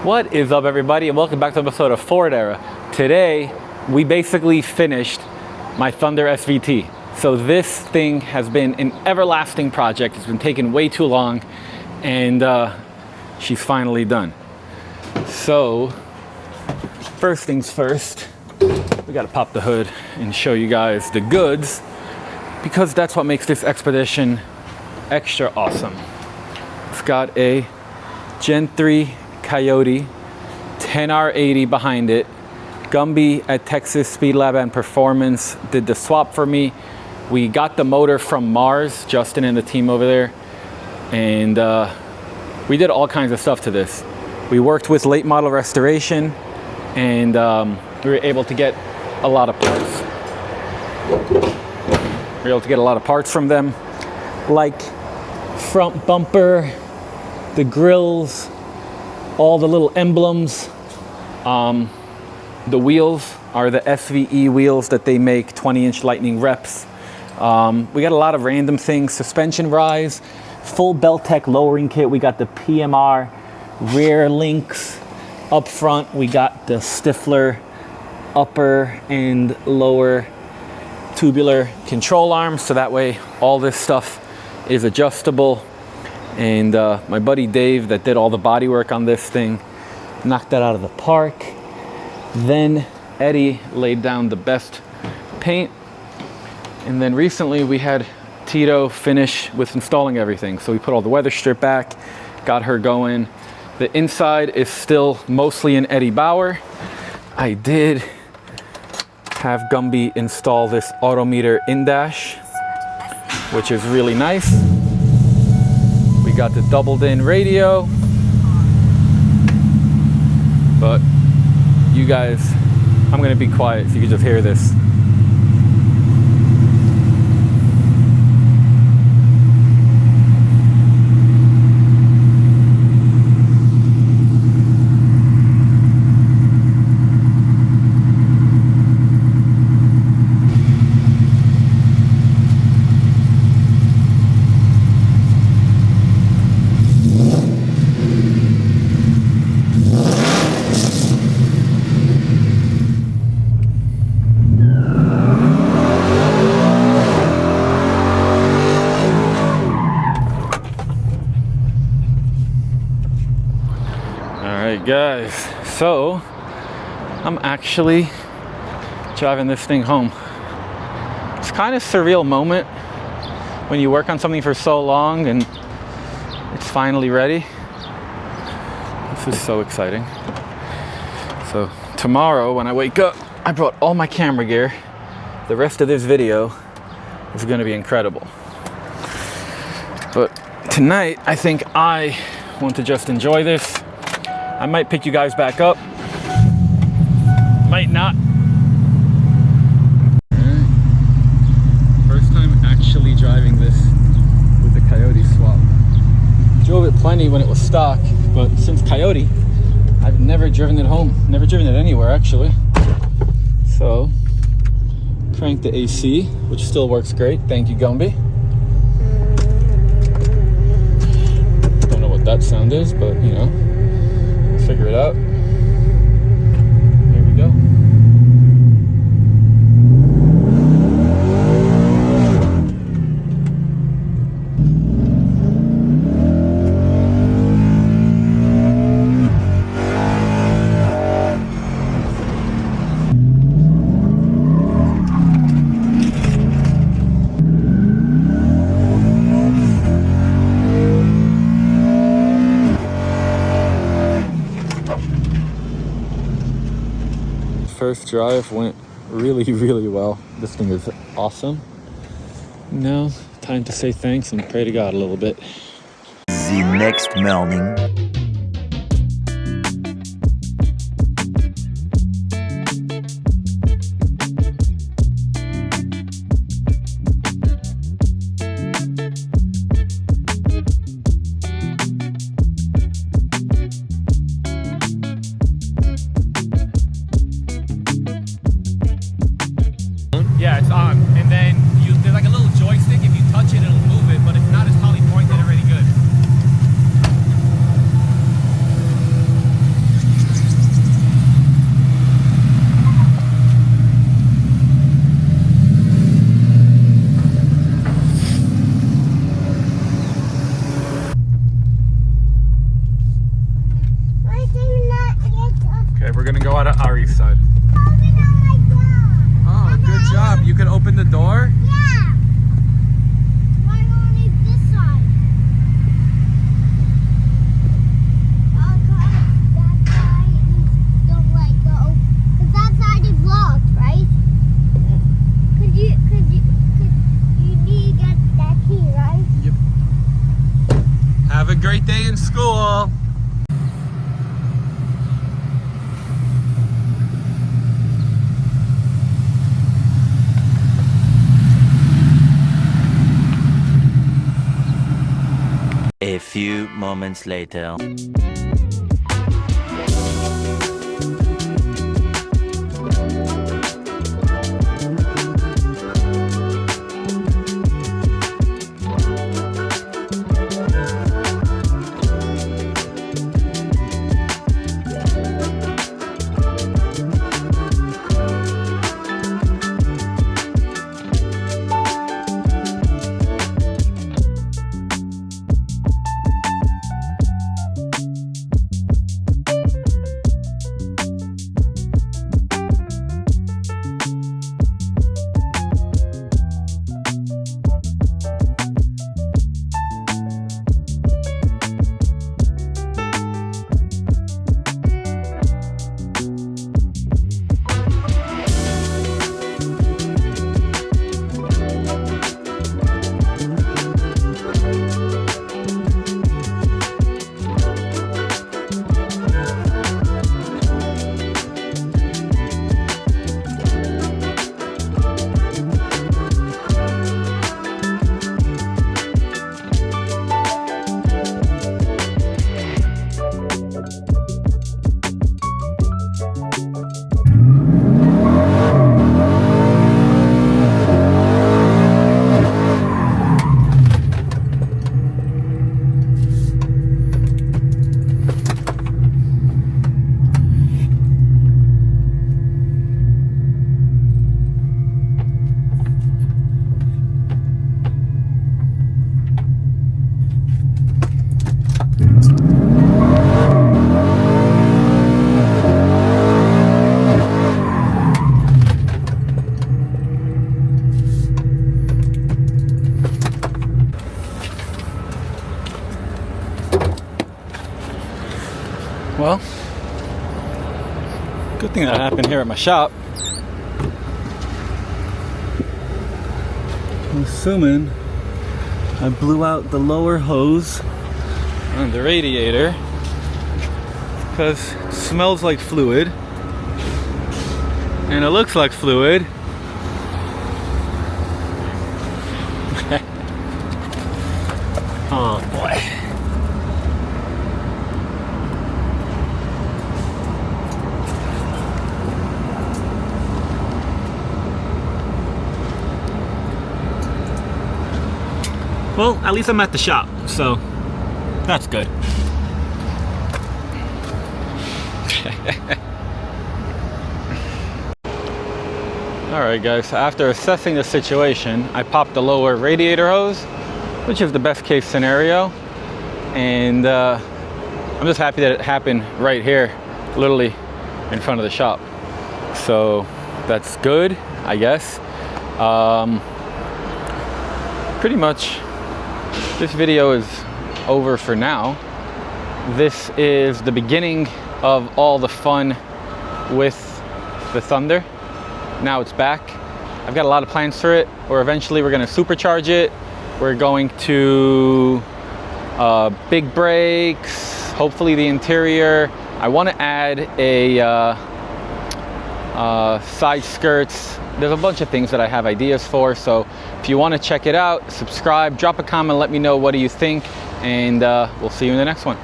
What is up, everybody, and welcome back to an episode of Ford Era. Today, we basically finished my Thunder SVT. So this thing has been an everlasting project. It's been taking way too long, and she's finally done. So, first things first, we gotta pop the hood and show you guys the goods, because that's what makes this expedition extra awesome. It's got a Gen 3 Coyote, 10R80 behind it. Gumby at Texas Speed Lab and Performance did the swap for me. We got the motor from Mars, Justin and the team over there, and we did all kinds of stuff to this. We worked with late model restoration, and we were able to get a lot of parts. We were able to get a lot of parts from them, like front bumper, the grills, all the little emblems. The wheels are the SVE wheels that they make, 20-inch Lightning reps. We got a lot of random things. Suspension rise, full Beltec lowering kit. We got the PMR rear links up front. We got the Stifler upper and lower tubular control arms, so that way all this stuff is adjustable. And my buddy Dave, that did all the body work on this thing, knocked that out of the park. Then Eddie laid down the best paint. And then recently we had Tito finish with installing everything. So we put all the weather strip back, got her going. The inside is still mostly in Eddie Bauer. I did have Gumby install this Autometer in-dash, which is really nice. We got the doubled in radio, but you guys, I'm gonna be quiet so you can just hear this. Guys, so I'm actually driving this thing home. It's kind of a surreal moment when you work on something for so long and it's finally ready. This is so exciting. So tomorrow when I wake up, I brought all my camera gear. The rest of this video is going to be incredible. But tonight, I think I want to just enjoy this. I might pick you guys back up, might not. First time actually driving this with the Coyote swap. Drove it plenty when it was stock, but since Coyote, I've never driven it home, never driven it anywhere actually. So, cranked the AC, which still works great. Thank you, Gumby. Don't know what that sound is, but you know. Figure it out. There we go. First drive went really well. This thing is awesome. Now, time to say thanks and pray to God a little bit. The next morning. Yeah, it's on. And then there's like a little joystick. If you touch it, it'll move it. But if not, it's probably pointed already good. we're gonna go out of our east side. Oh, good job. You can open the door? Yeah. Why only this side? Oh, that side don't let go. Cause that side is locked, right? Could you need to get that key, right? Yep. Have a great day in school. A few moments later. Well, good thing that happened here at my shop. I'm assuming I blew out the lower hose on the radiator because it smells like fluid and it looks like fluid. Oh boy. Well, at least I'm at the shop, so that's good. Alright guys, so after assessing the situation, I popped the lower radiator hose, which is the best case scenario. And I'm just happy that it happened right here, literally in front of the shop. So that's good, I guess. Pretty much this video is over for now. This is the beginning of all the fun with the Thunder. Now it's back. I've got a lot of plans for it. Eventually we're going to supercharge it. We're going to big brakes, hopefully the interior. I want to add a side skirts. There's a bunch of things that I have ideas for, so if you want to check it out, subscribe, drop a comment, let me know what do you think, and we'll see you in the next one.